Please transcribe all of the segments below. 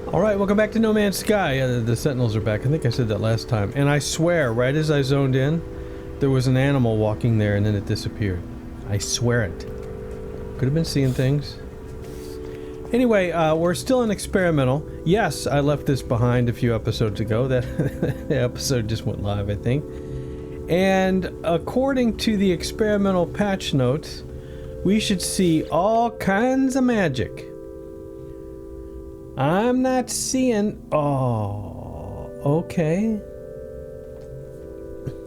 Alright, welcome back to No Man's Sky. The Sentinels are back. I think I said that last time. And I swear, right as I zoned in, there was an animal walking there and then it disappeared. I swear it. Could have been seeing things. Anyway, we're still in experimental. Yes, I left this behind a few episodes ago. That episode just went live, I think. And according to the experimental patch notes, we should see all kinds of magic. I'm not seeing... Oh, okay.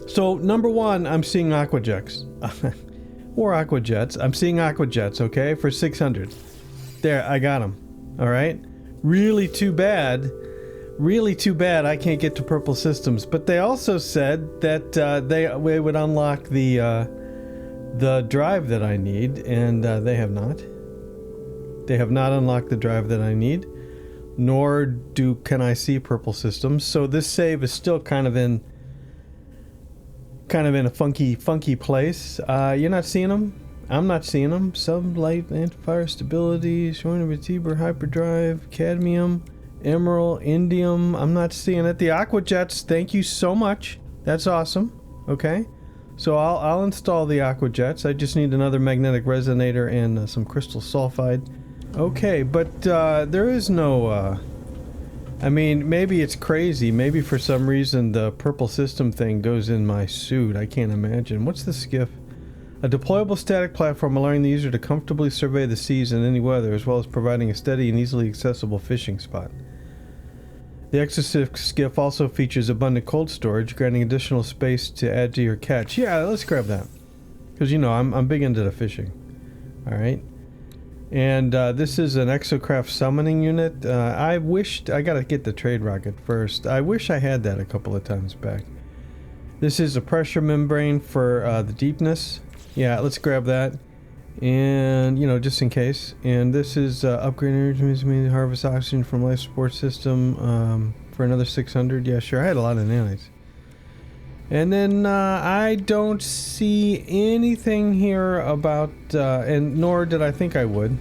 So, number one, I'm seeing aquajets. Or aquajets. I'm seeing aquajets, okay? For 600. There, I got them. Alright? Really too bad I can't get to purple systems. But they also said that they would unlock the drive that I need, and they have not. They have not unlocked the drive that I need. Nor can I see purple systems, so this save is still kind of in a funky place. You're not seeing them? I'm not seeing them. Sublight, anti-fire stability, showing a Vertebra hyperdrive, cadmium, emerald, indium. I'm not seeing it. The aquajets, thank you so much. That's awesome. Okay, so I'll install the aquajets. I just need another magnetic resonator and some crystal sulfide. Okay, but there is no, I mean, maybe it's crazy. Maybe for some reason the purple system thing goes in my suit. I can't imagine. What's the skiff? A deployable static platform allowing the user to comfortably survey the seas in any weather, as well as providing a steady and easily accessible fishing spot. The exoskiff also features abundant cold storage, granting additional space to add to your catch. Yeah, let's grab that. Because, you know, I'm big into the fishing. Alright. And this is an exocraft summoning unit. I gotta get the trade rocket first. I wish I had that a couple of times back. This is a pressure membrane for the deepness. Yeah, let's grab that. And, you know, just in case. And this is upgrade energy to harvest oxygen from life support system for another 600. Yeah, sure. I had a lot of nanites. And then I don't see anything here about, and nor did I think I would.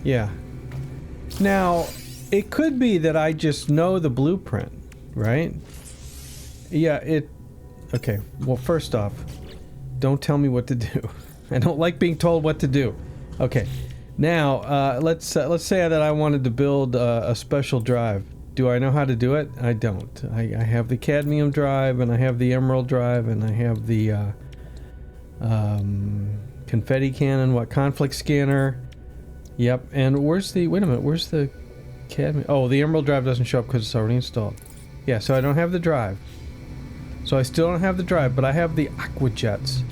Yeah. Now, it could be that I just know the blueprint, right? Yeah, okay, well, first off, don't tell me what to do. I don't like being told what to do. Okay, now, let's say that I wanted to build a special drive. Do I know how to do it? I don't. I have the cadmium drive, and I have the emerald drive, and I have the confetti cannon, conflict scanner. Yep, and where's the cadmium? Oh, the emerald drive doesn't show up because it's already installed. Yeah, so I don't have the drive. So I still don't have the drive, but I have the aquajets.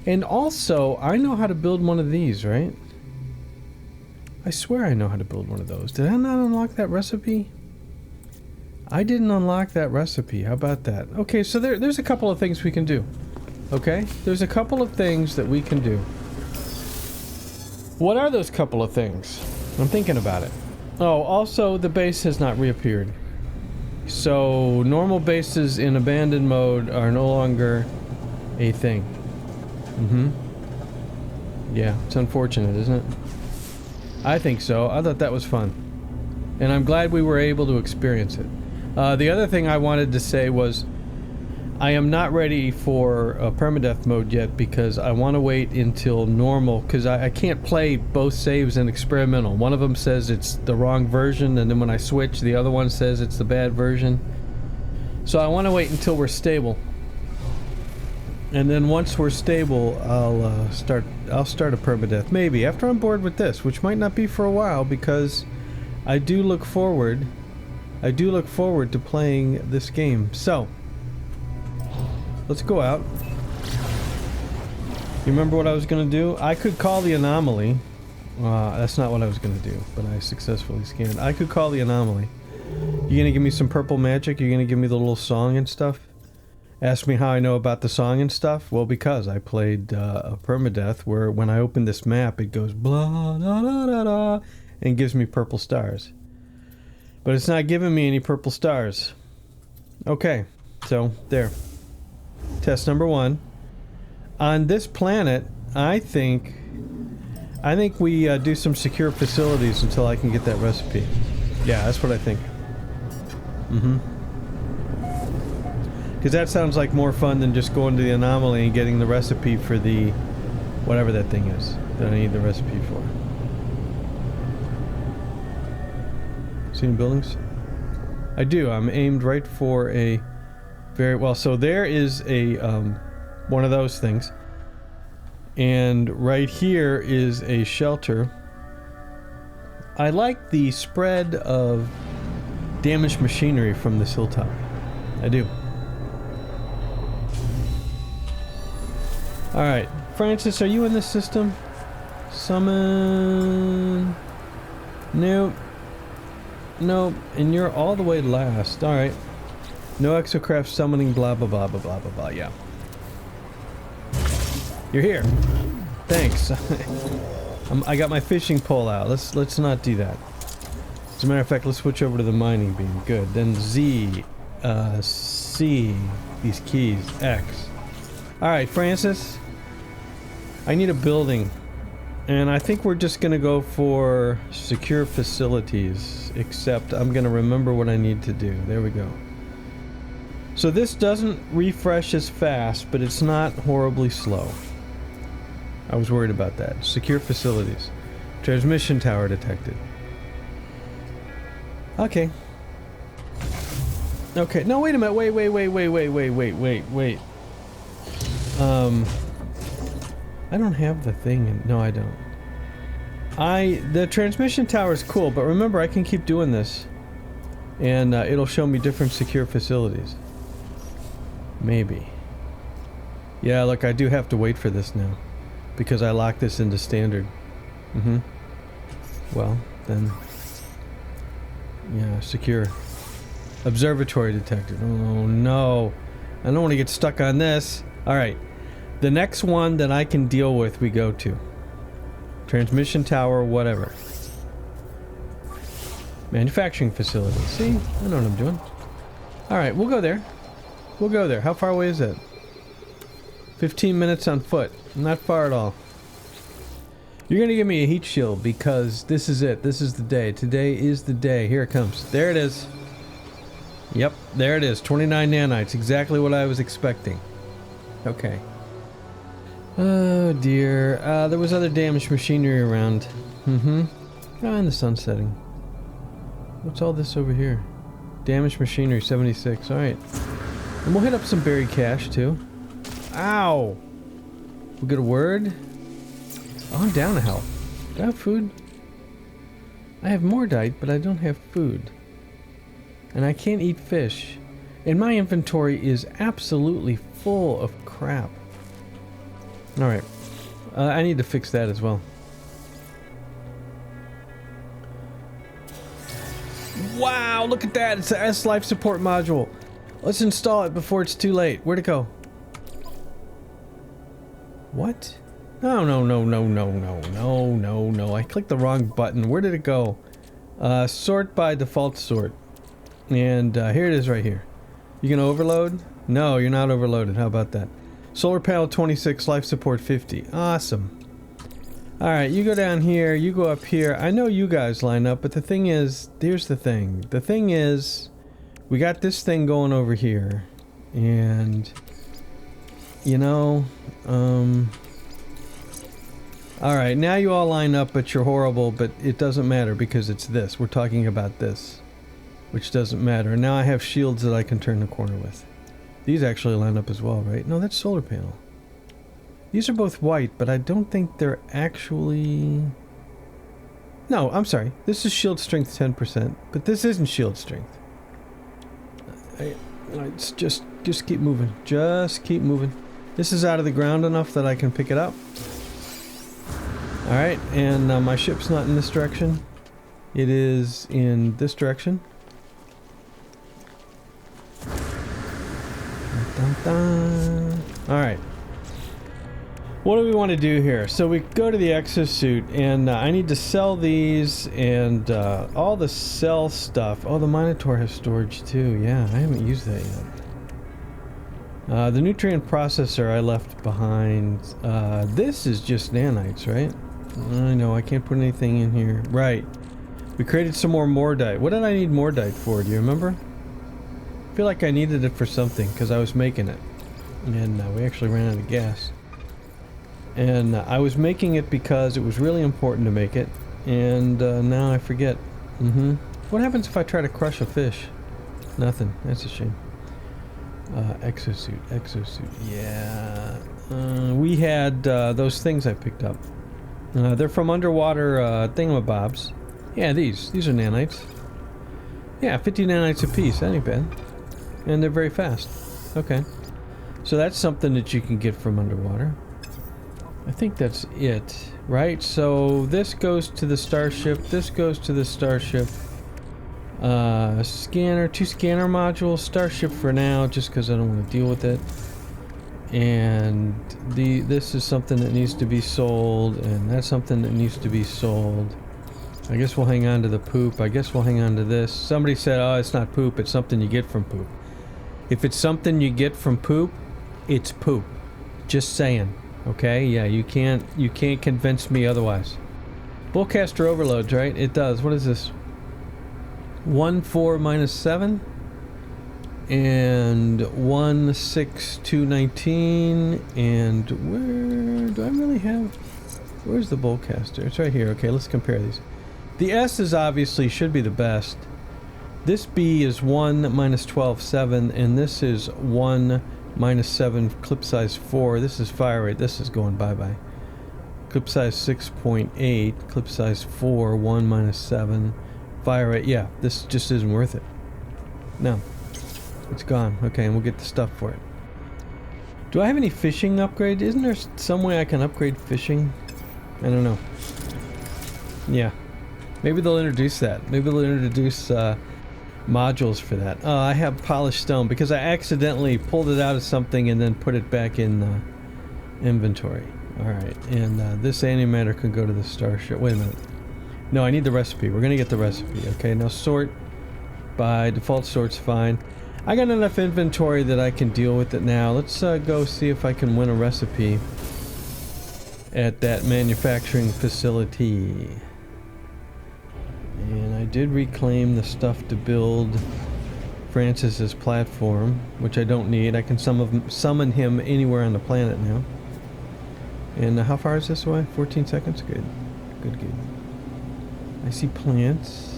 And also, I know how to build one of these, right? I swear I know how to build one of those. Did I not unlock that recipe? I didn't unlock that recipe. How about that? Okay, so there's a couple of things we can do. Okay? There's a couple of things that we can do. What are those couple of things? I'm thinking about it. Oh, also, the base has not reappeared. So, normal bases in abandoned mode are no longer a thing. Yeah, it's unfortunate, isn't it? I think so. I thought that was fun. And I'm glad we were able to experience it. The other thing I wanted to say was I am not ready for permadeath mode yet because I want to wait until normal, because I can't play both saves in experimental. One of them says it's the wrong version, and then when I switch, the other one says it's the bad version. So I want to wait until we're stable. And then once we're stable, I'll start a permadeath. Maybe, after I'm bored with this, which might not be for a while, because I do look forward to playing this game. So, let's go out. You remember what I was going to do? I could call the anomaly. That's not what I was going to do, but I successfully scanned. I could call the anomaly. You going to give me some purple magic? You're going to give me the little song and stuff? Ask me how I know about the song and stuff? Well, because I played a permadeath where when I open this map, it goes blah, da, da, da, da, and gives me purple stars. But it's not giving me any purple stars. Okay, so there. Test number 1. On this planet, I think we do some secure facilities until I can get that recipe. Yeah, that's what I think. Mm-hmm. Because that sounds like more fun than just going to the anomaly and getting the recipe for the... whatever that thing is that I need the recipe for. See any buildings? I do. I'm aimed right for a very... well, so there is a one of those things. And right here is a shelter. I like the spread of damaged machinery from this hilltop. I do. Alright, Francis, are you in this system? Summon... Nope. Nope, and you're all the way last. Alright. No exocraft summoning, blah blah blah blah blah blah blah, yeah. You're here. Thanks. I got my fishing pole out. Let's not do that. As a matter of fact, let's switch over to the mining beam. Good. Then Z, C, these keys, X. Alright, Francis. I need a building. And I think we're just gonna go for secure facilities. Except I'm gonna remember what I need to do. There we go. So this doesn't refresh as fast, but it's not horribly slow. I was worried about that. Secure facilities. Transmission tower detected. Okay. Okay. No, wait a minute. Wait. I don't have the thing. No, I don't. The transmission tower is cool, but remember, I can keep doing this. And it'll show me different secure facilities. Maybe. Yeah, look, I do have to wait for this now. Because I locked this into standard. Mm-hmm. Well, then... yeah, secure. Observatory detected. Oh, no. I don't want to get stuck on this. Alright. The next one that I can deal with, we go to. Transmission tower, whatever. Manufacturing facility. See? I know what I'm doing. Alright, we'll go there. We'll go there. How far away is it? 15 minutes on foot. Not far at all. You're gonna give me a heat shield because this is it. This is the day. Today is the day. Here it comes. There it is. Yep, there it is. 29 nanites. Exactly what I was expecting. Okay. Oh dear. There was other damaged machinery around. Mm-hmm. Oh, and the sun's setting. What's all this over here? Damaged machinery, 76. Alright. And we'll hit up some buried cash, too. Ow! We get a word? Oh, I'm down to health. Do I have food? I have mordite, but I don't have food. And I can't eat fish. And my inventory is absolutely full of crap. Alright. I need to fix that as well. Wow, look at that! It's a S life support module. Let's install it before it's too late. Where'd it go? What? No. I clicked the wrong button. Where did it go? Sort by default sort. And here it is right here. You gonna overload? No, you're not overloaded. How about that? Solar panel 26, life support 50. Awesome. Alright, you go down here, you go up here. I know you guys line up, but the thing is, here's the thing. The thing is, we got this thing going over here. And, you know, alright, now you all line up, but you're horrible, but it doesn't matter because it's this. We're talking about this. Which doesn't matter. And now I have shields that I can turn the corner with. These actually line up as well, right? No, that's solar panel. These are both white, but I don't think they're actually... No, I'm sorry. This is shield strength 10%, but this isn't shield strength. It's just keep moving. Just keep moving. This is out of the ground enough that I can pick it up. Alright, and my ship's not in this direction. It is in this direction. Alright. What do we want to do here? So we go to the exosuit, and I need to sell these and all the cell stuff. Oh, the Minotaur has storage too. Yeah, I haven't used that yet. The nutrient processor I left behind. This is just nanites, right? I know, I can't put anything in here. Right. We created some more Mordite. What did I need Mordite for? Do you remember? I feel like I needed it for something because I was making it. And we actually ran out of gas. And I was making it because it was really important to make it. And now I forget. What happens if I try to crush a fish? Nothing. That's a shame. Exosuit. Yeah. We had those things I picked up. They're from underwater thingamabobs. Yeah, these are nanites. Yeah, 50 nanites a piece. That ain't bad. And they're very fast. Okay. So that's something that you can get from underwater. I think that's it, right? So this goes to the starship. This goes to the starship. Scanner, 2 scanner modules. Starship for now, just because I don't want to deal with it. And this is something that needs to be sold, and that's something that needs to be sold. I guess we'll hang on to the poop. I guess we'll hang on to this. Somebody said, oh, it's not poop, it's something you get from poop. If it's something you get from poop, it's poop. Just saying. Okay? Yeah, you can't convince me otherwise. Bullcaster overloads, right? It does. What is this? 1, 4, minus 7. And 1, 6, 2, 19. And where do I really have? Where's the Bullcaster? It's right here. Okay, let's compare these. The S is obviously should be the best. This B is 1, minus 12, 7. And this is 1, minus 7, clip size 4. This is fire rate. This is going bye-bye. Clip size 6.8. Clip size 4. 1, minus 7. Fire rate. Yeah, this just isn't worth it. No. It's gone. Okay, and we'll get the stuff for it. Do I have any fishing upgrade? Isn't there some way I can upgrade fishing? I don't know. Yeah. Maybe they'll introduce that. Maybe they'll introduce modules for that. Oh, I have polished stone because I accidentally pulled it out of something and then put it back in inventory. Alright, and this antimatter can go to the starship. Wait a minute. No, I need the recipe. We're gonna get the recipe. Okay, now sort by default sort's fine. I got enough inventory that I can deal with it now. Let's go see if I can win a recipe at that manufacturing facility. And I did reclaim the stuff to build Francis's platform, which I don't need. I can summon him anywhere on the planet now. And how far is this away? 14 seconds? Good. Good. I see plants.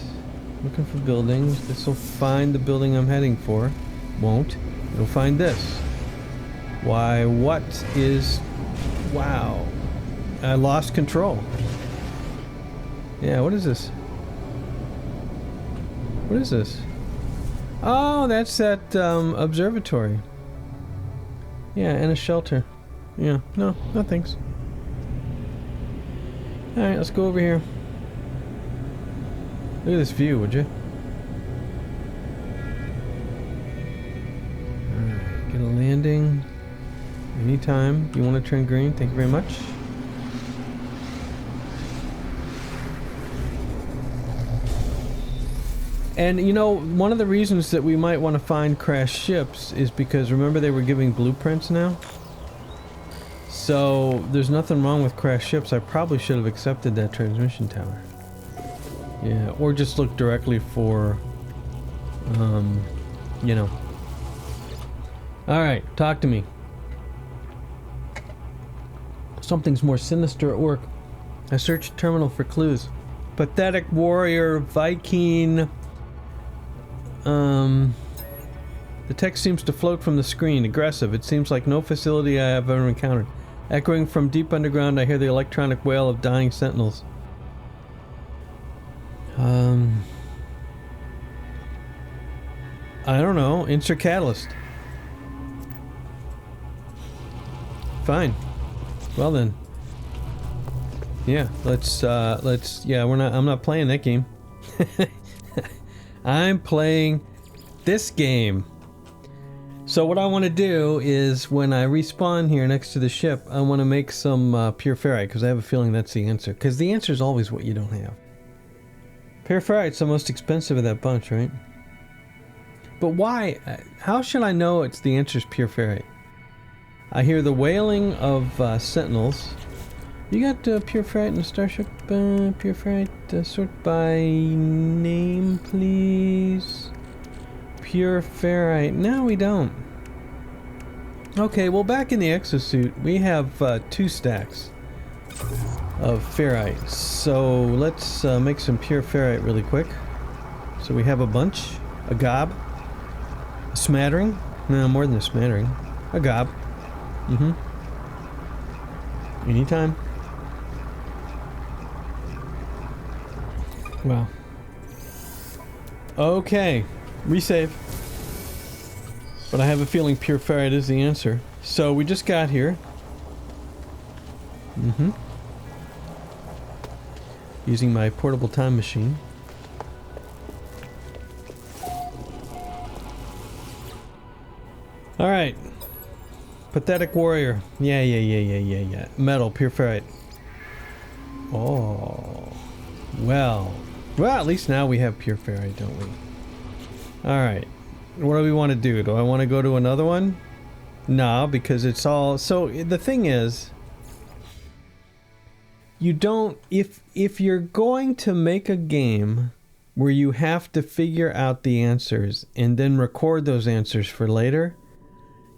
Looking for buildings. This will find the building I'm heading for. Won't. It'll find this. Why, what is... Wow. I lost control. Yeah, what is this? What is this? Oh, that's that observatory. Yeah, and a shelter. Yeah, no thanks. Alright, let's go over here. Look at this view, would you? Alright, get a landing. Anytime. You want to turn green? Thank you very much. And you know, one of the reasons that we might want to find crashed ships is because remember they were giving blueprints now? So there's nothing wrong with crashed ships. I probably should have accepted that transmission tower. Yeah, or just look directly for, you know. Alright, talk to me. Something's more sinister at work. I searched terminal for clues. Pathetic warrior, Viking. The text seems to float from the screen. Aggressive. It seems like no facility I have ever encountered. Echoing from deep underground, I hear the electronic wail of dying sentinels. I don't know. Insert catalyst. Fine. Well then. Yeah, let's, yeah, I'm not playing that game. I'm playing this game. So what I want to do is when I respawn here next to the ship, I want to make some pure ferrite because I have a feeling that's the answer. Because the answer is always what you don't have. Pure ferrite's the most expensive of that bunch, right? But why? How should I know it's the answer is pure ferrite? I hear the wailing of sentinels. You got pure ferrite in the starship. Pure ferrite, sort by name, please. Pure ferrite. No, we don't. Okay, well, back in the exosuit, we have 2 stacks of ferrite. So let's make some pure ferrite really quick. So we have a bunch, a gob, a smattering. No, more than a smattering. A gob. Anytime. Wow. Okay. Resave. But I have a feeling pure ferrite is the answer. So we just got here. Using my portable time machine. Alright. Pathetic warrior. Yeah. Metal, pure ferrite. Oh. Well, at least now we have pure ferrite, don't we? Alright. What do we want to do? Do I want to go to another one? No, because it's all... So, the thing is... You don't... If you're going to make a game where you have to figure out the answers and then record those answers for later,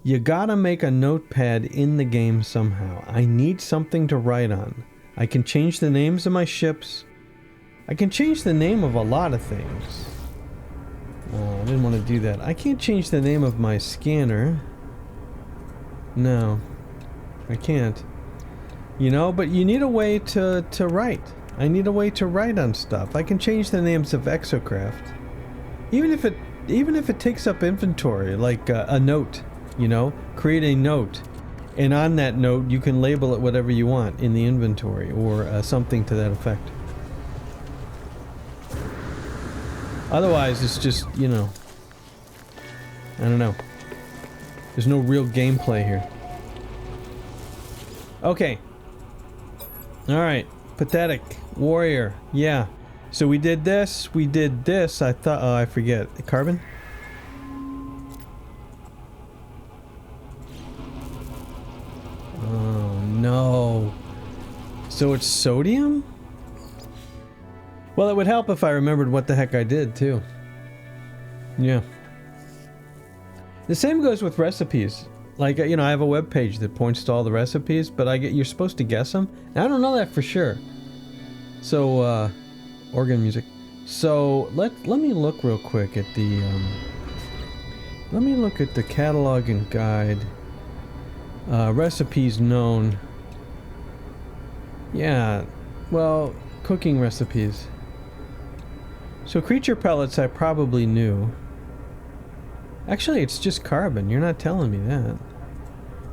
you gotta make a notepad in the game somehow. I need something to write on. I can change the names of my ships. I can change the name of a lot of things. Oh, I didn't want to do that. I can't change the name of my scanner. No. I can't. You know, but you need a way to write. I need a way to write on stuff. I can change the names of exocraft. Even if it takes up inventory, like a note, you know? Create a note. And on that note, you can label it whatever you want in the inventory, or something to that effect. Otherwise, it's just, you know... I don't know. There's no real gameplay here. Okay. Alright. Pathetic. Warrior. Yeah. So we did this. I thought... Oh, I forget. Carbon? Oh, no. So it's sodium? Well, it would help if I remembered what the heck I did, too. Yeah. The same goes with recipes. Like, you know, I have a web page that points to all the recipes, but you're supposed to guess them. Now, I don't know that for sure. So, organ music. So, let me look real quick at the, let me look at the catalog and guide. Recipes known. Yeah, well, cooking recipes. So creature pellets I probably knew. Actually, it's just carbon. You're not telling me that.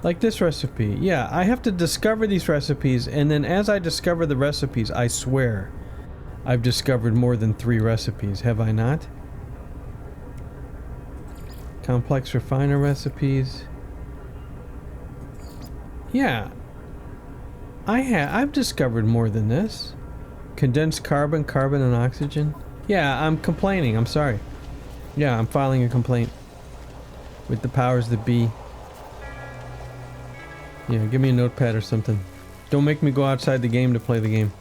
Like this recipe. Yeah, I have to discover these recipes, and then as I discover the recipes, I swear I've discovered more than 3 recipes. Have I not? Complex refiner recipes. Yeah. I've discovered more than this. Condensed carbon, carbon and oxygen. Yeah, I'm complaining. I'm sorry. Yeah, I'm filing a complaint. With the powers that be. Yeah, give me a notepad or something. Don't make me go outside the game to play the game.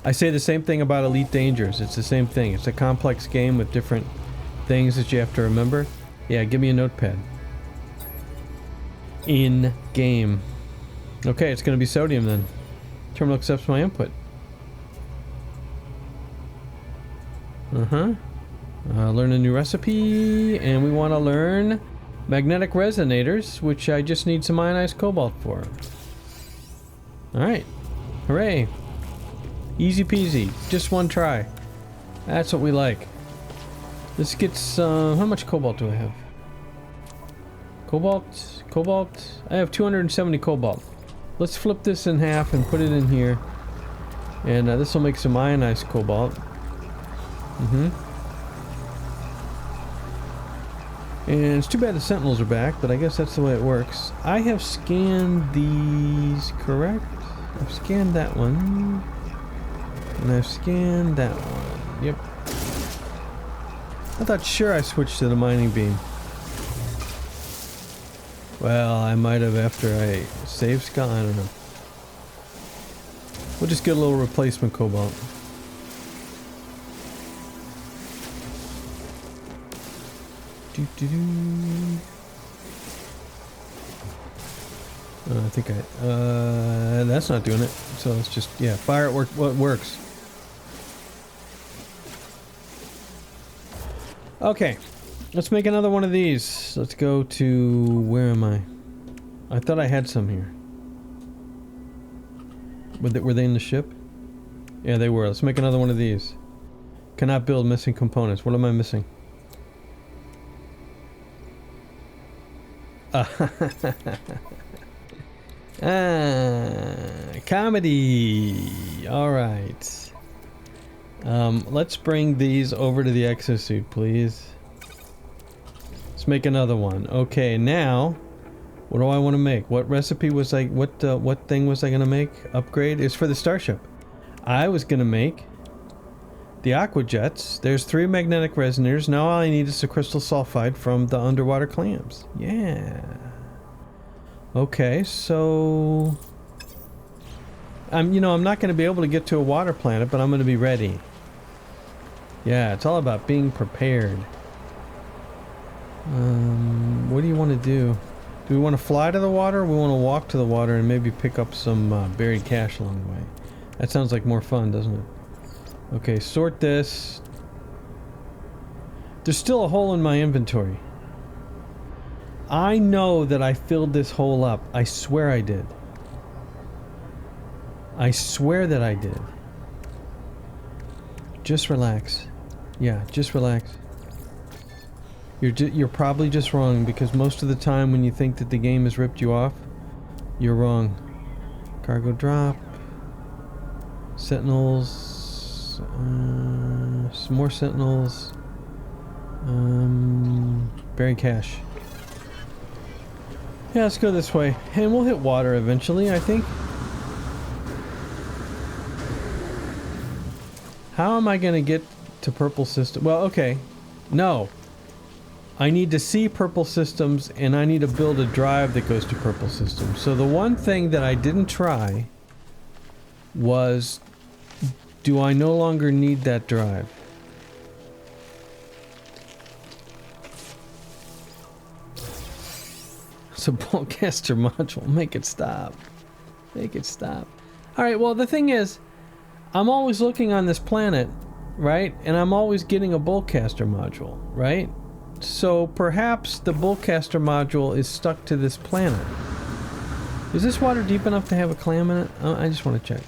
I say the same thing about Elite Dangerous. It's the same thing. It's a complex game with different things that you have to remember. Yeah, give me a notepad. In game. Okay, it's going to be sodium then. Terminal accepts my input. Learn a new recipe, and we want to learn magnetic resonators, which I just need some ionized cobalt for. Alright. Hooray. Easy peasy. Just one try. That's what we like. Let's get some... How much cobalt do I have? Cobalt. I have 270 cobalt. Let's flip this in half and put it in here. And this will make some ionized cobalt. And it's too bad the Sentinels are back, but I guess that's the way it works. I have scanned these, correct? I've scanned that one. And I've scanned that one. Yep. I thought sure I switched to the mining beam. Well, I might have after I saved Scott, I don't know. We'll just get a little replacement cobalt. I think that's not doing it. So let's just, yeah, fire it what works. Okay, let's make another one of these. Let's go to, where am I? I thought I had some here. Were they in the ship? Yeah, they were. Let's make another one of these. Cannot build, missing components. What am I missing? Comedy. All right. Let's bring these over to the exosuit, please. Let's make another one. Okay, now, what do I want to make? What recipe was I? What thing was I gonna make? Upgrade is for the starship. I was gonna make the aqua jets. There's 3 magnetic resonators. Now all I need is the crystal sulfide from the underwater clams. Yeah. Okay, so I'm not going to be able to get to a water planet, but I'm going to be ready. Yeah, it's all about being prepared. What do you want to do? Do we want to fly to the water, or we want to walk to the water and maybe pick up some buried cash along the way? That sounds like more fun, doesn't it? Okay, sort this. There's still a hole in my inventory. I know that I filled this hole up. I swear I did. I swear that I did. Just relax. Yeah, just relax. You're probably just wrong, because most of the time when you think that the game has ripped you off, you're wrong. Cargo drop. Sentinels. Some more sentinels. Buried cash. Yeah, let's go this way. And we'll hit water eventually, I think. How am I going to get to purple system? Well, okay. No. I need to see purple systems, and I need to build a drive that goes to purple systems. So the one thing that I didn't try was, do I no longer need that drive? It's a ballcaster module. Make it stop. Make it stop. Alright, well, the thing is, I'm always looking on this planet, right? And I'm always getting a ballcaster module, right? So perhaps the ballcaster module is stuck to this planet. Is this water deep enough to have a clam in it? I just want to check.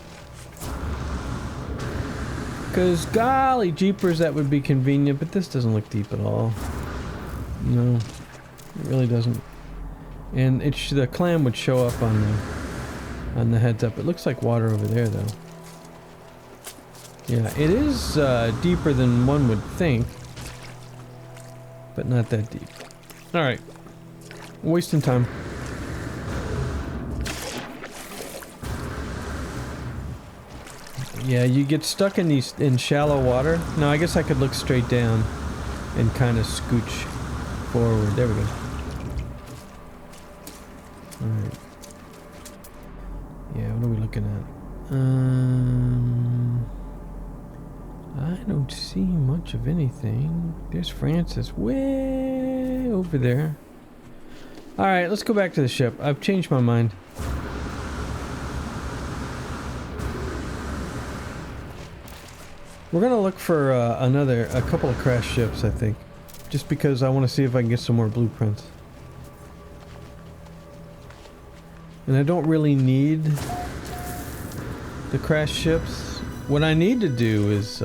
Because, golly jeepers, that would be convenient, but this doesn't look deep at all. No, it really doesn't. And the clam would show up on the heads up. It looks like water over there, though. Yeah, it is deeper than one would think, but not that deep. All right, wasting time. Yeah, you get stuck in shallow water. No, I guess I could look straight down and kind of scooch forward. There we go. Alright. Yeah, what are we looking at? I don't see much of anything. There's Francis way over there. Alright, let's go back to the ship. I've changed my mind. We're gonna look for a couple of crashed ships, I think. Just because I want to see if I can get some more blueprints. And I don't really need the crashed ships. What I need to do is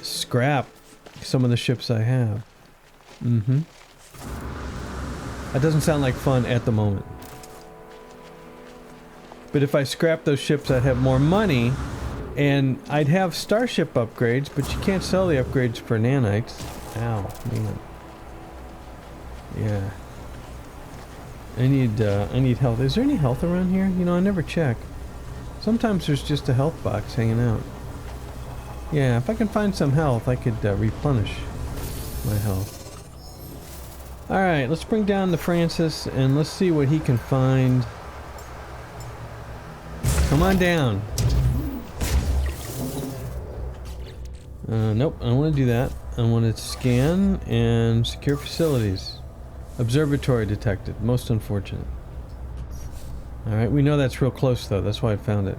scrap some of the ships I have. That doesn't sound like fun at the moment. But if I scrap those ships, I'd have more money, and I'd have starship upgrades, but you can't sell the upgrades for nanites. Ow, man. Yeah. I need health. Is there any health around here? You know, I never check. Sometimes there's just a health box hanging out. Yeah, if I can find some health, I could replenish my health. Alright, let's bring down the Francis and let's see what he can find. Come on down. Nope, I don't want to do that. I want to scan and secure facilities. Observatory detected. Most unfortunate. Alright, we know that's real close though. That's why I found it.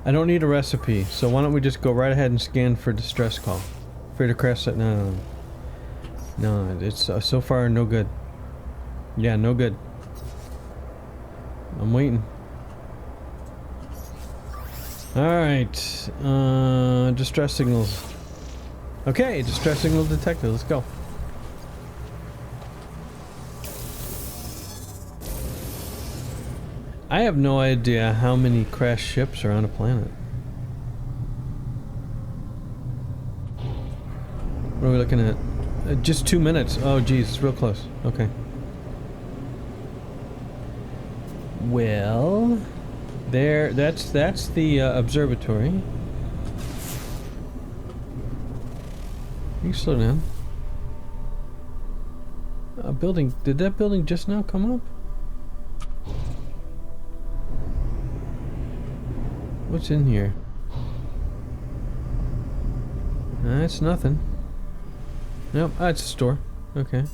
I don't need a recipe, so why don't we just go right ahead and scan for distress call. Afraid to crash that? No. No, it's so far no good. Yeah, no good. I'm waiting. Alright, distress signals. Okay, distress signal detected. Let's go. I have no idea how many crashed ships are on a planet. What are we looking at? Just 2 minutes. Oh geez, it's real close. Okay. Well, there. That's the observatory. You can slow down. A building. Did that building just now come up? What's in here? It's nothing. Nope, it's a store. Okay.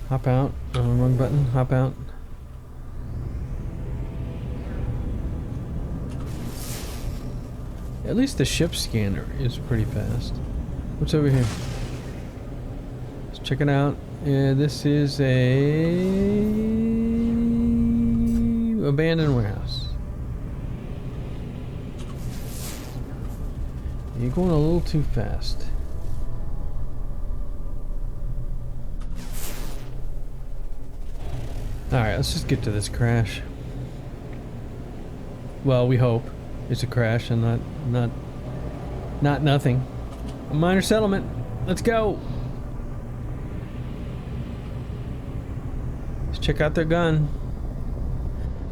Hop out. Wrong button. Hop out. At least the ship scanner is pretty fast. What's over here? Let's check it out. Yeah, this is a abandoned warehouse. You're going a little too fast. Alright, let's just get to this crash. Well, we hope it's a crash and not nothing. A minor settlement. Let's go. Let's check out their gun.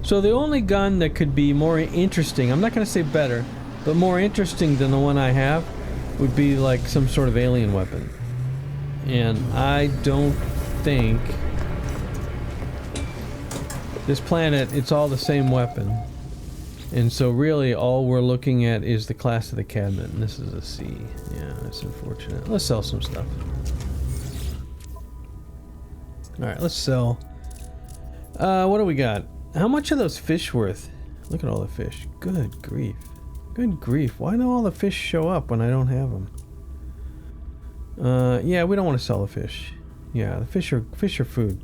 So the only gun that could be more interesting, I'm not going to say better, but more interesting than the one I have, would be like some sort of alien weapon. And I don't think this planet, it's all the same weapon. And so really all we're looking at is the class of the cabinet, and this is a C. Yeah, that's unfortunate. Let's sell some stuff. Alright, let's sell. What do we got? How much are those fish worth? Look at all the fish. Good grief. Good grief. Why do all the fish show up when I don't have them? Yeah, we don't want to sell the fish. Yeah, the fish are food.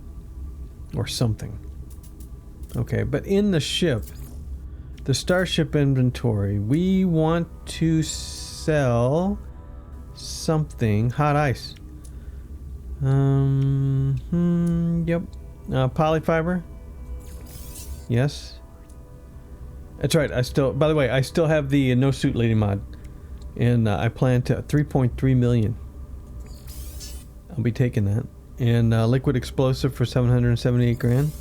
Or something. Okay, but in the ship, the starship inventory, we want to sell something. Hot ice. Yep. Polyfiber. Yes. That's right. By the way, I still have the no suit lady mod, and I plan to 3.3 million. I'll be taking that. And liquid explosive for 778 grand.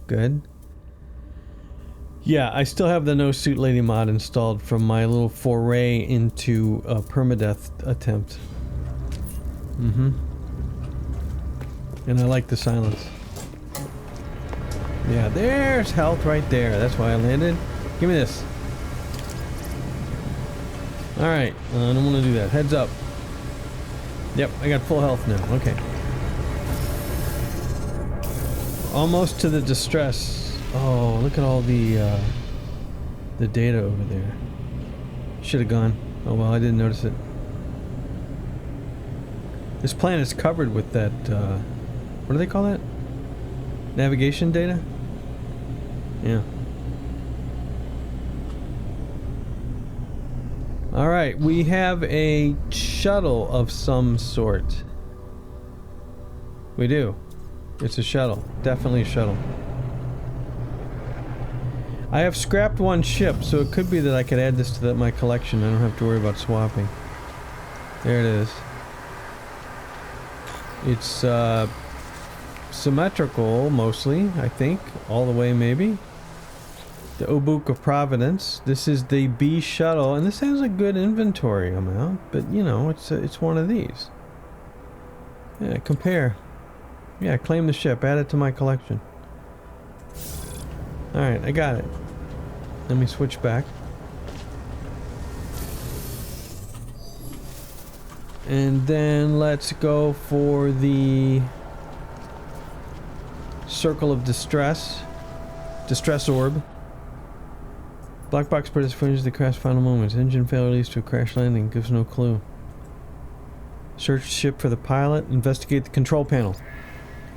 Good. Yeah, I still have the no suit lady mod installed from my little foray into a permadeath attempt. And I like the silence. Yeah, there's health right there. That's why I landed. Give me this. Alright, I don't want to do that. Heads up. Yep, I got full health now. Okay. Almost to the distress. Oh, look at all the data over there. Should have gone. Oh well, I didn't notice it. This planet's covered with that, what do they call that? Navigation data? Yeah. Alright, we have a shuttle of some sort. We do. It's a shuttle. Definitely a shuttle. I have scrapped one ship, so it could be that I could add this to my collection. I don't have to worry about swapping. There it is. It's symmetrical, mostly, I think. All the way, maybe. The Obook of Providence. This is the B shuttle, and this has a good inventory amount, but you know, it's one of these. Yeah, compare. Yeah, claim the ship. Add it to my collection. Alright, I got it. Let me switch back. And then let's go for the Circle of Distress. Distress Orb. Black box spreads footage of the crash final moments. Engine failure leads to a crash landing. Gives no clue. Search ship for the pilot. Investigate the control panel.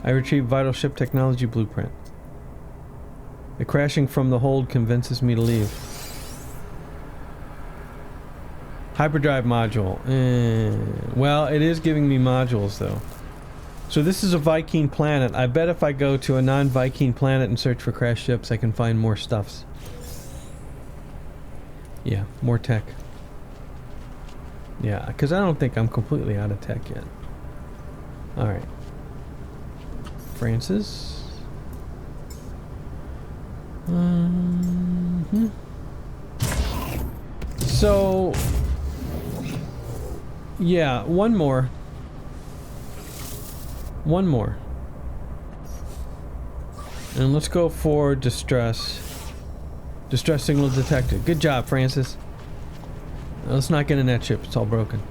I retrieve vital ship technology blueprint. The crashing from the hold convinces me to leave. Hyperdrive module. Well, it is giving me modules though. So this is a Viking planet. I bet if I go to a non-Viking planet and search for crashed ships, I can find more stuffs. Yeah, more tech. Yeah, because I don't think I'm completely out of tech yet. Alright. Francis. So... yeah, one more. One more. And let's go for distress. Distress signal detected. Good job, Francis. Now, let's not get in that ship. It's all broken.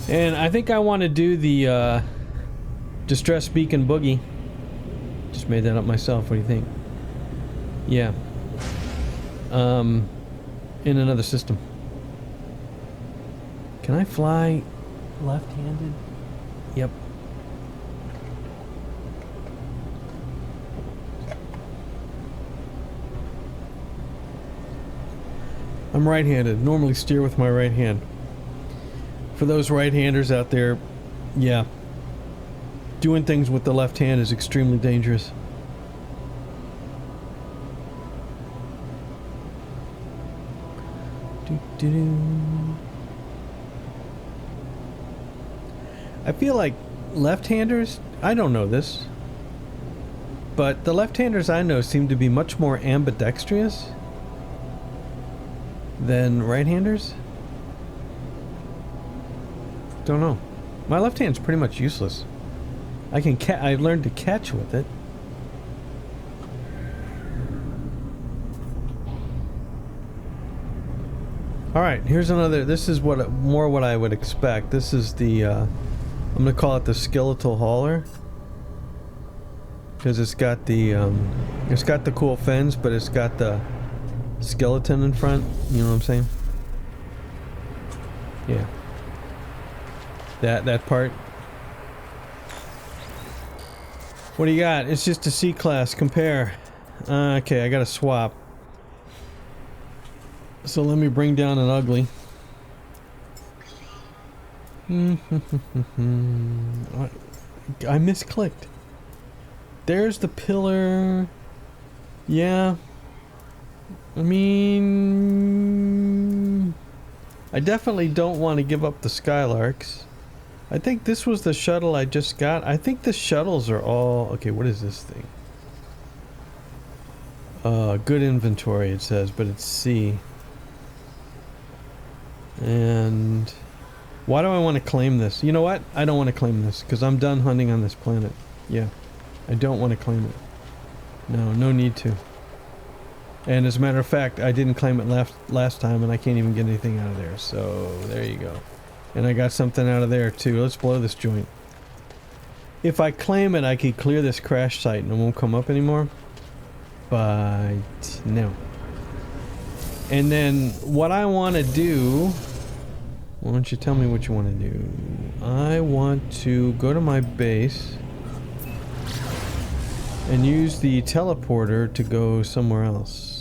And I think I want to do the distress beacon boogie. Just made that up myself. What do you think? Yeah. In another system. Can I fly left-handed? Yep. I'm right-handed. Normally steer with my right hand. For those right-handers out there, yeah. Doing things with the left hand is extremely dangerous. I feel like left-handers, I don't know this, but the left-handers I know seem to be much more ambidextrous than right-handers. Don't know. My left hand's pretty much useless. I learned to catch with it. Alright, here's another. This is more what I would expect. This is the, I'm gonna call it the skeletal hauler. Because it's got the cool fins, but it's got the skeleton in front. You know what I'm saying? Yeah. That part. What do you got? It's just a C-class. Compare. Okay, I gotta swap. So let me bring down an ugly. I misclicked. There's the pillar. Yeah. I mean... I definitely don't want to give up the Skylarks. I think this was the shuttle I just got. I think the shuttles are all... Okay, what is this thing? Good inventory, it says, but it's C. And... why do I want to claim this? You know what? I don't want to claim this, because I'm done hunting on this planet. Yeah. I don't want to claim it. No need to. And as a matter of fact, I didn't claim it last time, and I can't even get anything out of there. So, there you go. And I got something out of there, too. Let's blow this joint. If I claim it, I could clear this crash site, and it won't come up anymore. But, no. And then, what I want to do... why don't you tell me what you want to do? I want to go to my base... and use the teleporter to go somewhere else.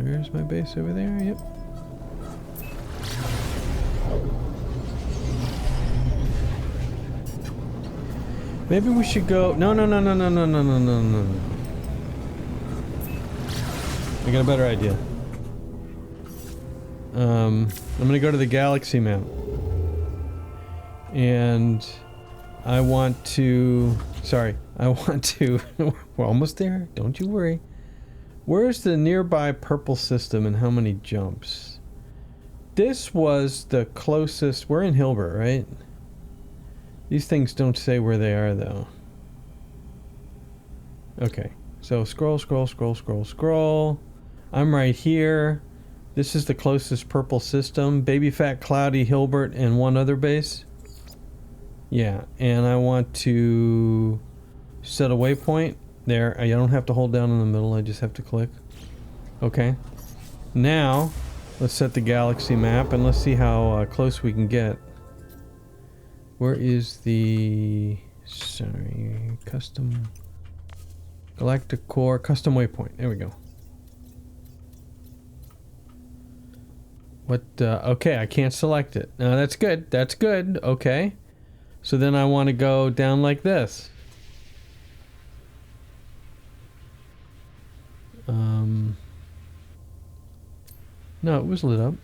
Here's my base over there, yep. Maybe we should go... No. I got a better idea. I'm gonna go to the galaxy map. And... I want to... we're almost there, don't you worry. Where's the nearby purple system and how many jumps? This was the closest. We're in Hilbert, right? These things don't say where they are, though. Okay. So scroll, scroll, scroll, scroll, scroll. I'm right here. This is the closest purple system. Baby Fat, Cloudy, Hilbert, and one other base. Yeah, and I want to set a waypoint. There, I don't have to hold down in the middle, I just have to click. Okay. Now, let's set the galaxy map and let's see how close we can get. Where is the... Sorry, custom... Galactic core, custom waypoint. There we go. What, okay, I can't select it. No, that's good. That's good. Okay. So then I want to go down like this. No, it was lit up.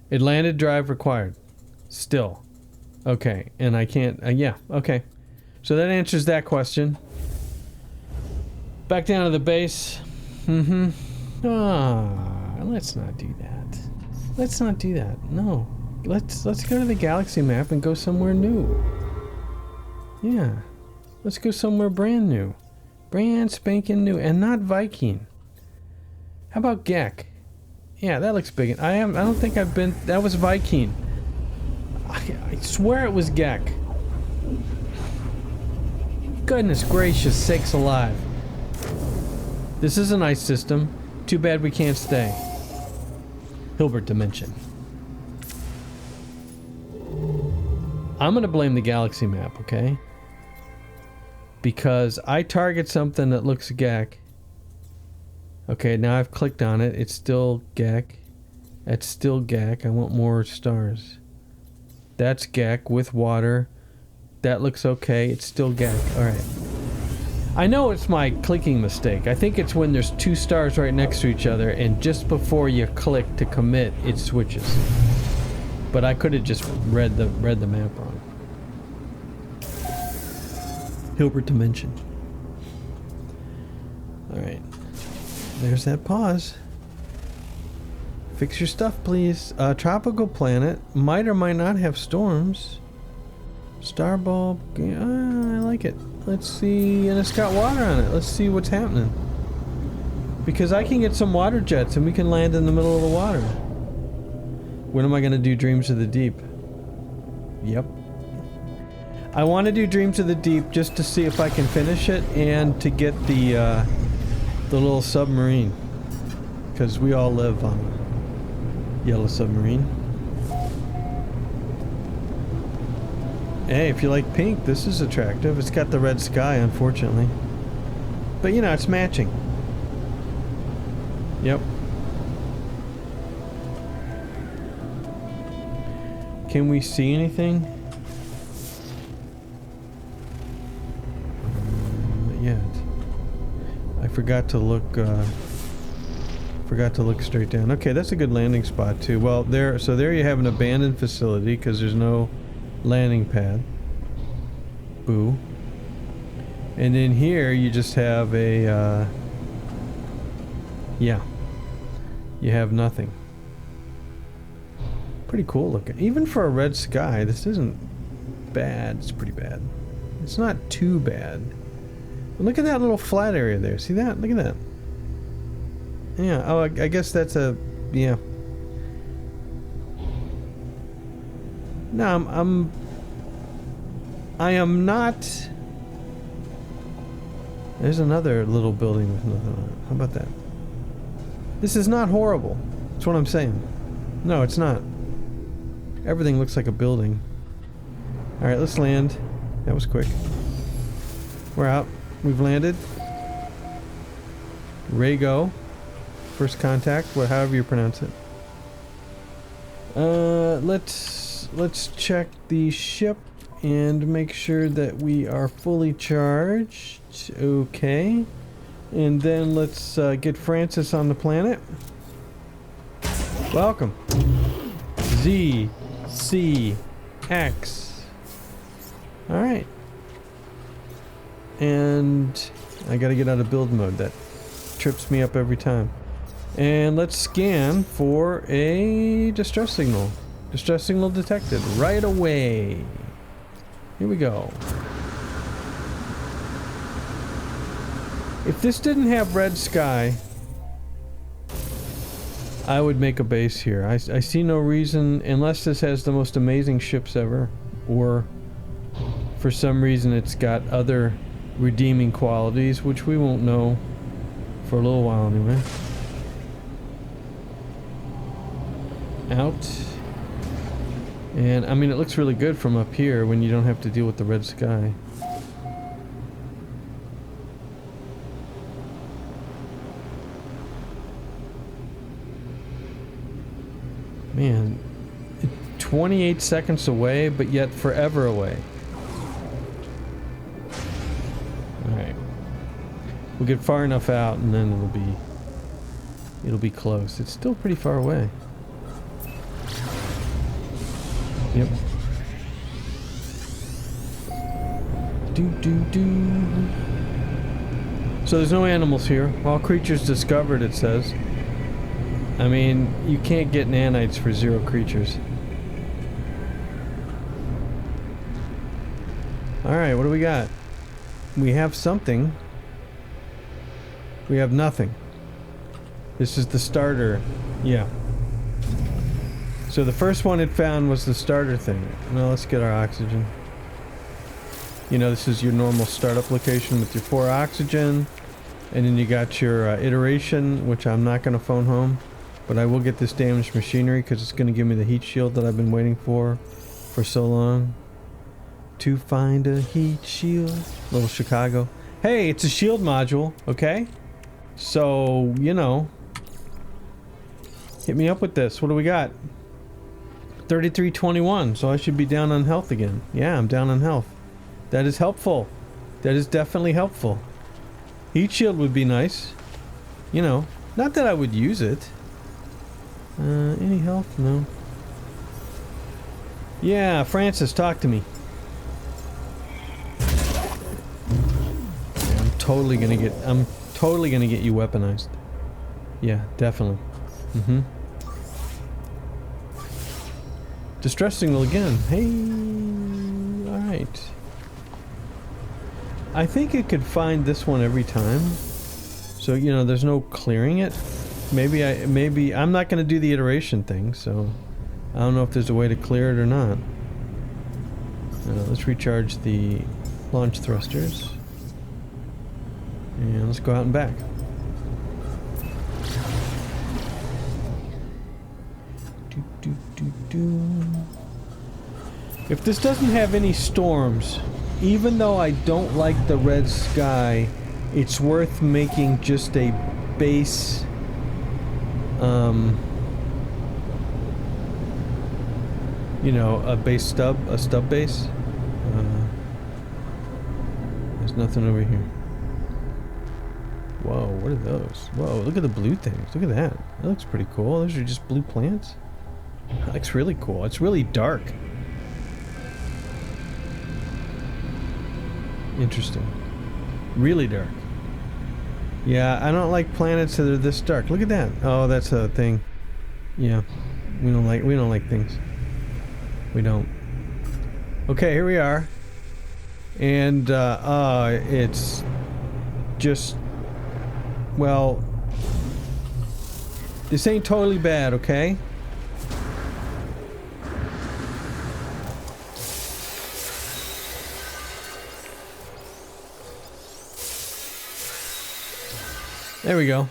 It landed, drive required. Still. Okay, and I can't, yeah, okay. So that answers that question. Back down to the base. Let's not do that. Let's not do that. No. Let's go to the galaxy map and go somewhere new. Yeah. Let's go somewhere brand new. Brand spanking new. And not Viking. How about Gek? Yeah, that looks big. I don't think I've been... That was Viking. I swear it was Gek. Goodness gracious sakes alive. This is a nice system. Too bad we can't stay. Hilbert Dimension. I'm gonna blame the galaxy map, okay? Because I target something that looks Gek. Okay, now I've clicked on it. It's still Gek. That's still Gek. I want more stars. That's Gek with water. That looks okay. It's still Gek. Alright. I know it's my clicking mistake. I think it's when there's two stars right next to each other and just before you click to commit, it switches. But I could have just read the map wrong. Hilbert Dimension. Alright. There's that pause. Fix your stuff, please. Tropical planet. Might or might not have storms. Starbulb. I like it. Let's see. And it's got water on it. Let's see what's happening. Because I can get some water jets and we can land in the middle of the water. When am I going to do Dreams of the Deep? Yep. I want to do Dreams of the Deep just to see if I can finish it and to get the little submarine. Because we all live on Yellow Submarine. Hey, if you like pink, this is attractive. It's got the red sky, unfortunately. But you know, it's matching. Yep. Can we see anything? Not yet. I forgot to look straight down. Okay, that's a good landing spot too. Well, there you have an abandoned facility because there's no landing pad. Boo. And in here you just have a yeah. You have nothing. Pretty cool looking. Even for a red sky, this isn't bad. It's pretty bad. It's not too bad. But look at that little flat area there. See that? Look at that. Yeah, oh, I guess that's a... yeah. No, I am not... There's another little building with nothing on it. How about that? This is not horrible. That's what I'm saying. No, it's not. Everything looks like a building. Alright, let's land. That was quick. We're out. We've landed. Rego. First contact, however you pronounce it. Let's check the ship and make sure that we are fully charged. Okay. And then let's get Francis on the planet. Welcome. Z, C, X. Alright. And I gotta get out of build mode. That trips me up every time. And let's scan for a distress signal. Distress signal detected right away. Here we go. If this didn't have red sky, I would make a base here. I see no reason, unless this has the most amazing ships ever, or for some reason it's got other redeeming qualities, which we won't know for a little while anyway. Out. And I mean, it looks really good from up here when you don't have to deal with the red sky. Man, 28 seconds away, but yet forever away. Alright. We'll get far enough out and then it'll be close. It's still pretty far away. Yep. So there's no animals here. All creatures discovered, it says. I mean, you can't get nanites for 0 creatures. Alright, what do we got? We have something. We have nothing. This is the starter. Yeah. So the first one it found was the starter thing. Now let's get our oxygen. You know, this is your normal startup location with your 4 oxygen. And then you got your iteration, which I'm not going to phone home. But I will get this damaged machinery because it's going to give me the heat shield that I've been waiting for so long. To find a heat shield. Little Chicago. Hey, it's a shield module, okay? So, you know. Hit me up with this. What do we got? 3321, so I should be down on health again. Yeah, I'm down on health. That is helpful. That is definitely helpful. Heat shield would be nice. You know, not that I would use it. Any health? No. Yeah, Francis, talk to me. I'm totally gonna get you weaponized. Yeah, definitely. Mm-hmm. Distress signal again. Hey, alright. I think it could find this one every time. So, you know, there's no clearing it. Maybe I'm not going to do the iteration thing, so I don't know if there's a way to clear it or not. Let's recharge the launch thrusters. And let's go out and back. If this doesn't have any storms, even though I don't like the red sky, it's worth making just a base, you know, a stub base. There's nothing over here. Whoa, what are those? Whoa, look at the blue things. Look at that. That looks pretty cool. Those are just blue plants. That looks really cool. It's really dark. Interesting. Really dark. Yeah, I don't like planets that are this dark. Look at that. Oh, that's a thing. Yeah. We don't like things. We don't. Okay, here we are. And it's just, well, this ain't totally bad, okay? There we go.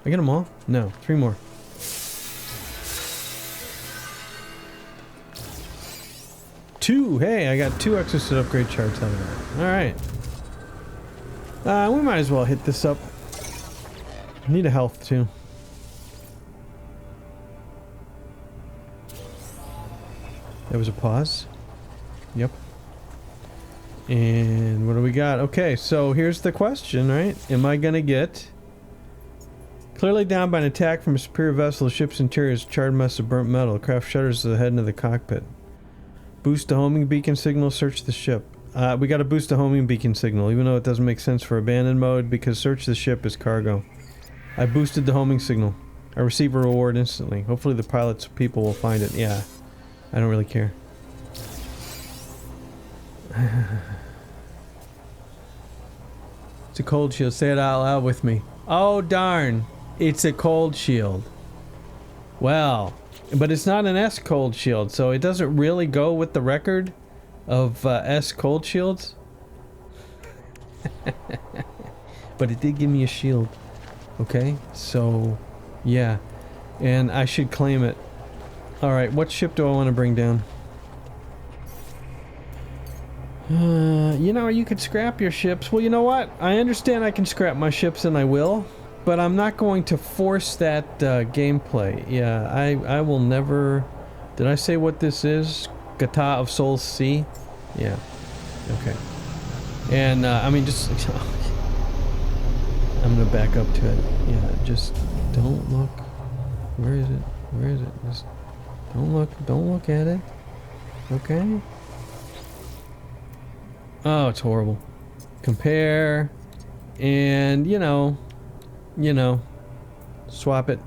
I get them all? No, 3 more. Two. Hey, I got 2 exosuit upgrade charts out of that. Alright. We might as well hit this up. Need a health too. There was a pause. Yep. And what do we got? Okay, so here's the question, right? Am I gonna get clearly down by an attack from a superior vessel? The ship's interior is a charred mess of burnt metal. The craft shudders to the head into the cockpit. Boost the homing beacon signal. Search the ship. We got to boost the homing beacon signal, even though it doesn't make sense for abandoned mode, because search the ship is cargo. I boosted the homing signal. I receive a reward instantly. Hopefully the pilot's people will find it. Yeah. I don't really care. It's a cold shield. Say it out loud with me. Oh darn. It's a cold shield. Well, but it's not an S cold shield, so it doesn't really go with the record of S cold shields. But it did give me a shield. Okay, so yeah. And I should claim it. Alright, what ship do I want to bring down? You know, you could scrap your ships. Well, you know what? I understand I can scrap my ships and I will, but I'm not going to force that gameplay. Yeah, I will never... Did I say what this is? Gata of Souls C? Yeah. Okay. And, I mean, just... I'm gonna back up to it. Yeah, just don't look. Where is it? Where is it? Just don't look at it. Okay? Oh, it's horrible. Compare, and you know, swap it.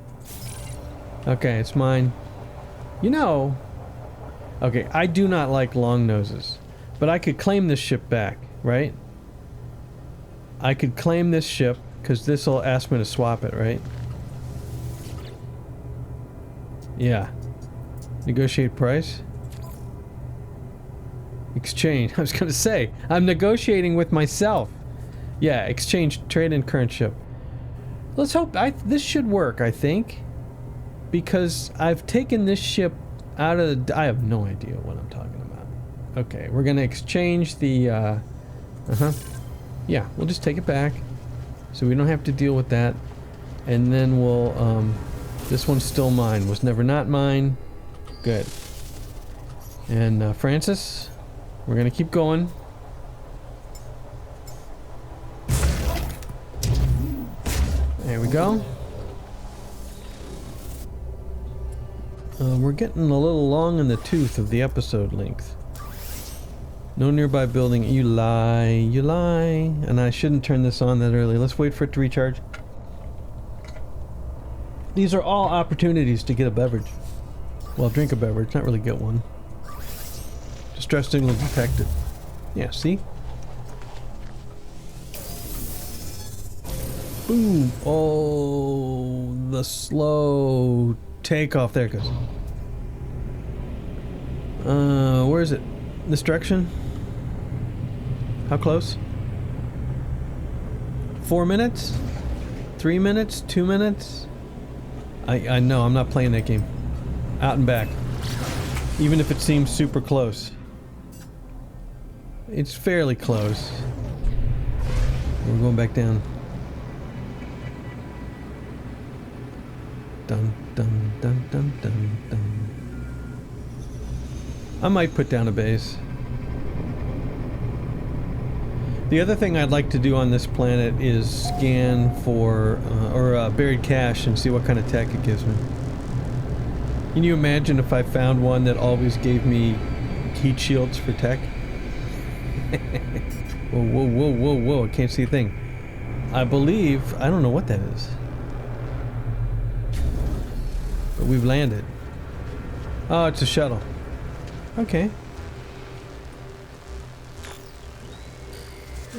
Okay, it's mine. You know, okay, I do not like long noses, but I could claim this ship back, right? I could claim this ship, because this will ask me to swap it, right? Yeah. Negotiate price. Exchange. I was gonna say, I'm negotiating with myself. Yeah, exchange, trade in current ship. Let's hope, this should work, I think. Because I've taken this ship out of the, I have no idea what I'm talking about. Okay, we're gonna exchange the, yeah, we'll just take it back. So we don't have to deal with that. And then we'll, this one's still mine. Was never not mine. Good. And, Francis? We're gonna keep going. There we go. We're getting a little long in the tooth of the episode length. No nearby building. You lie. You lie. And I shouldn't turn this on that early. Let's wait for it to recharge. These are all opportunities to get a beverage. Well, drink a beverage, not really get one. Distress signal detected. Yeah, see? Boom! Oh, the slow takeoff. There it goes. Where is it? This direction? How close? 4 minutes? 3 minutes? 2 minutes? I know, I'm not playing that game. Out and back. Even if it seems super close. It's fairly close. We're going back down. Dun dun dun dun dun dun. I might put down a base. The other thing I'd like to do on this planet is scan for buried cache and see what kind of tech it gives me. Can you imagine if I found one that always gave me heat shields for tech? Whoa, whoa, whoa, whoa, whoa, I can't see a thing. I believe, I don't know what that is. But we've landed. Oh, it's a shuttle. Okay.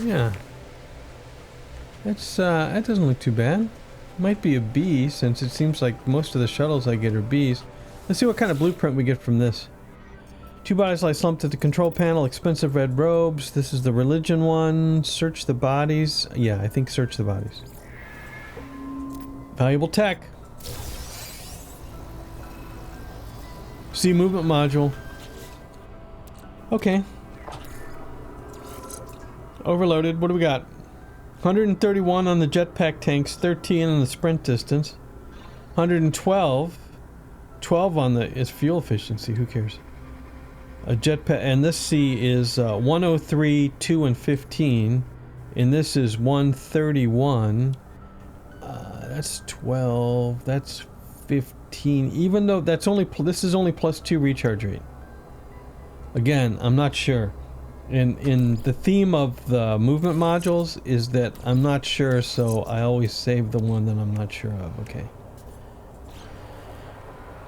Yeah. That's, that doesn't look too bad. Might be a B, since it seems like most of the shuttles I get are Bs. Let's see what kind of blueprint we get from this. 2 bodies lie slumped at the control panel, expensive red robes. This is the religion one. Search the bodies. Yeah, I think search the bodies. Valuable tech. See movement module. Okay. Overloaded. What do we got? 131 on the jetpack tanks, 13 on the sprint distance. 112. 12 on the is fuel efficiency. Who cares? A jetpack, and this C is 103, 2, and 15, and this is 131. That's 12. That's 15. Even though that's only this is only +2 recharge rate. Again, I'm not sure. And in the theme of the movement modules is that I'm not sure, so I always save the one that I'm not sure of. Okay.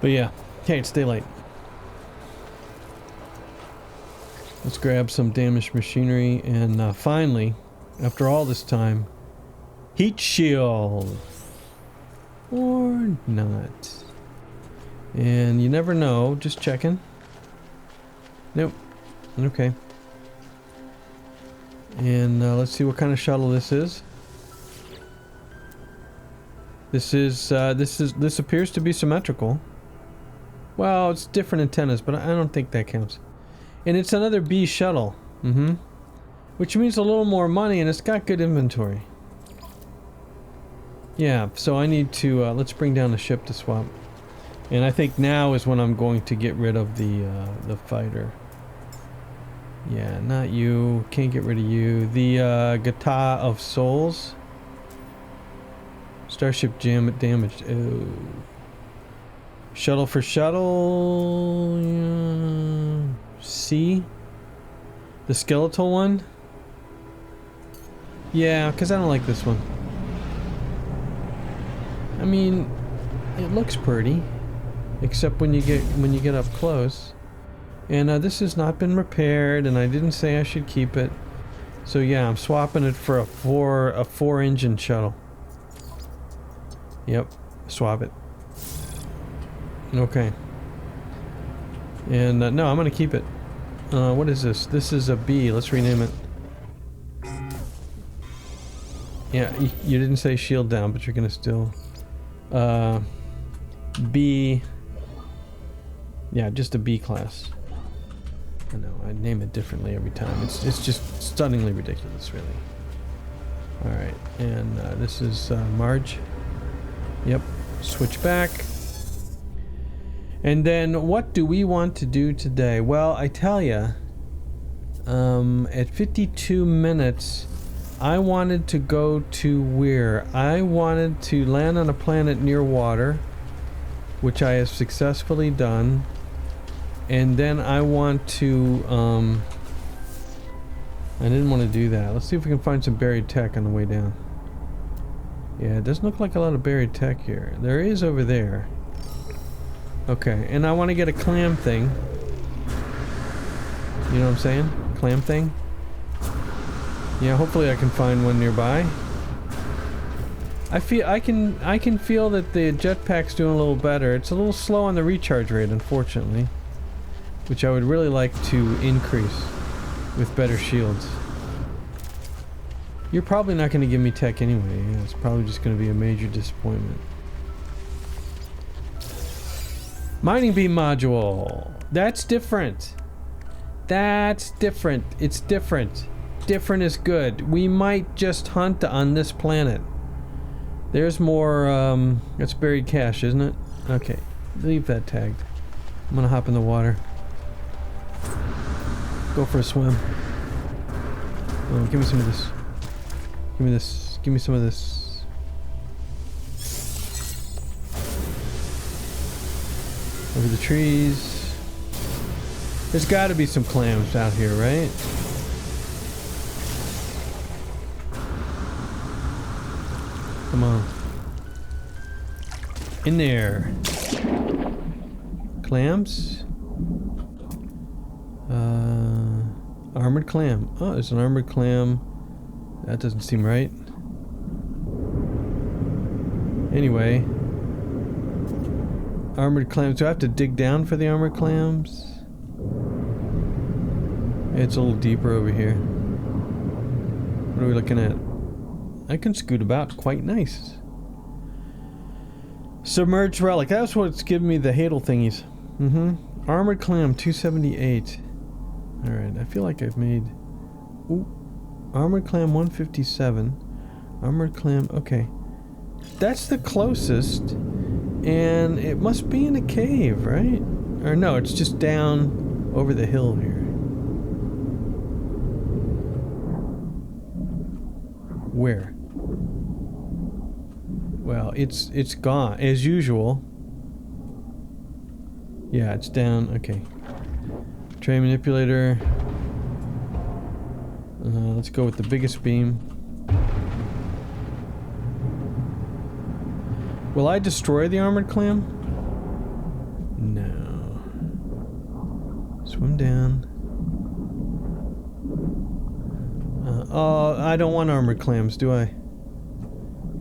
But yeah. Hey, it's daylight. Let's grab some damaged machinery and finally, after all this time, heat shield. Or not. And you never know, just checking. Nope. Okay. And let's see what kind of shuttle this is. This appears to be symmetrical. Well, it's different antennas, but I don't think that counts. And it's another B shuttle. Which means a little more money, and it's got good inventory. Yeah, so I need to, let's bring down the ship to swap. And I think now is when I'm going to get rid of the fighter. Yeah, not you. Can't get rid of you. The Gata of Souls. Starship jam damaged. Oh. Shuttle for shuttle. C. The skeletal one. Yeah, because I don't like this one. I mean, it looks pretty, except when you get up close. And this has not been repaired, and I didn't say I should keep it. So yeah, I'm swapping it for a four engine shuttle. Yep, swap it. Okay. And no, I'm gonna keep it. What is this? This is a B. Let's rename it. Yeah, you didn't say shield down, but you're gonna still B. Yeah, just a B class. I know, I name it differently every time. It's just stunningly ridiculous, really. Alright, and this is Marge. Yep, switch back. And then, what do we want to do today? Well, I tell ya, at 52 minutes, I wanted to go to where? I wanted to land on a planet near water, which I have successfully done. And then I want to, I didn't want to do that. Let's see if we can find some buried tech on the way down. Yeah, it doesn't look like a lot of buried tech here. There is over there. Okay, and I want to get a clam thing. You know what I'm saying? Clam thing. Yeah, hopefully I can find one nearby. I can feel that the jetpack's doing a little better. It's a little slow on the recharge rate, unfortunately. Which I would really like to increase with better shields. You're probably not going to give me tech anyway. Yeah, it's probably just going to be a major disappointment. Mining beam module. That's different. That's different. It's different. Different is good. We might just hunt on this planet. There's more, that's buried cache, isn't it? Okay. Leave that tagged. I'm gonna hop in the water. Go for a swim. Oh, give me some of this. Give me this. Give me some of this. Over the trees. There's got to be some clams out here, right? Come on. In there. Clams? Armored clam. Oh, there's an armored clam. That doesn't seem right. Anyway. Armored clams. Do I have to dig down for the armored clams? It's a little deeper over here. What are we looking at? I can scoot about quite nice. Submerged relic. That's what's giving me the Hadal thingies. Armored clam 278. Alright, I feel like I've made... Ooh. Armored clam 157. Armored clam... Okay. That's the closest. And it must be in a cave, right? Or no, it's just down over the hill here. Where? Well, it's gone as usual. Yeah, it's down. Okay. Tray manipulator. Let's go with the biggest beam. Will I destroy the armored clam? No. Swim down. Oh, I don't want armored clams, do I?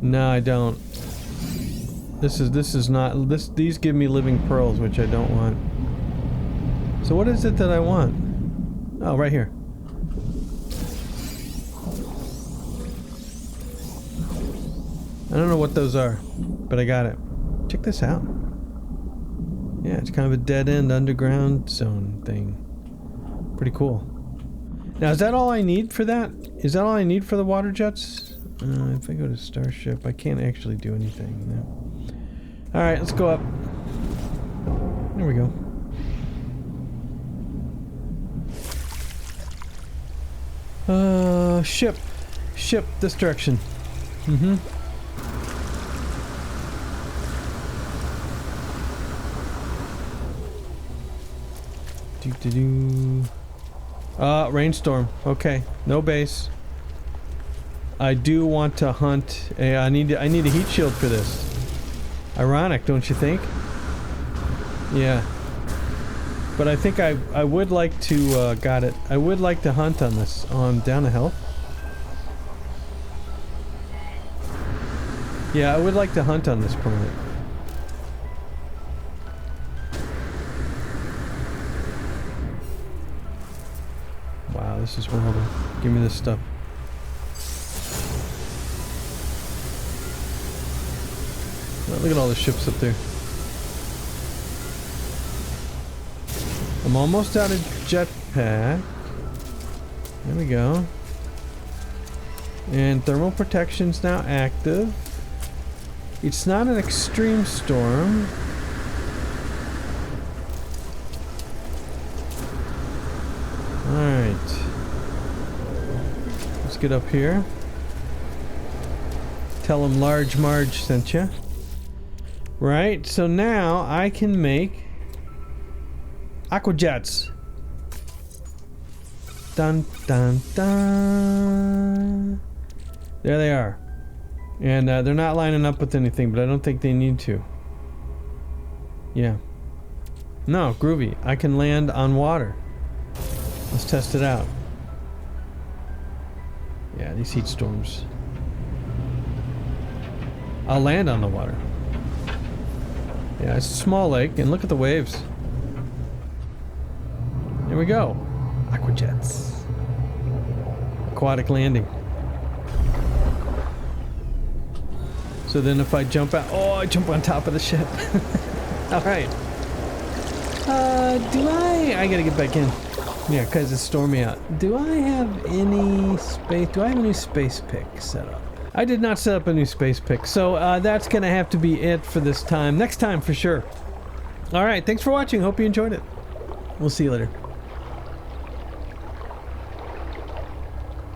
No, I don't. This is not. These give me living pearls, which I don't want. So what is it that I want? Oh, right here. I don't know what those are, but I got it. Check this out. Yeah, it's kind of a dead-end underground zone thing. Pretty cool. Now, is that all I need for that? Is that all I need for the water jets? If I go to Starship, I can't actually do anything. No. Alright, let's go up. There we go. Ship. Ship this direction. Mm-hmm. Do-do-do. Rainstorm. Okay, no base. I do want to hunt. I need a heat shield for this. Ironic, don't you think? Yeah. But I think I would like to. Got it. I would like to hunt on this. Oh, I'm down to health. Yeah, I would like to hunt on this planet. Wow, this is wild. Give me this stuff. Oh, look at all the ships up there. I'm almost out of jetpack. There we go. And thermal protection's now active. It's not an extreme storm. Alright. Let's get up here. Tell them Large Marge sent you. Right, so now I can make aqua jets. Dun dun dun. There they are. And they're not lining up with anything, but I don't think they need to. Yeah. No, groovy. I can land on water. Let's test it out. Yeah, these heat storms. I'll land on the water. Yeah, it's a small lake, and look at the waves. There we go. Aqua jets. Aquatic landing. So then if I jump out... Oh, I jump on top of the ship. Alright. Do I gotta get back in. Yeah, because it's stormy out. Do I have any space... Do I have a new space pick set up? I did not set up a new space pick, so that's gonna have to be it for this time. Next time, for sure. Alright, thanks for watching. Hope you enjoyed it. We'll see you later.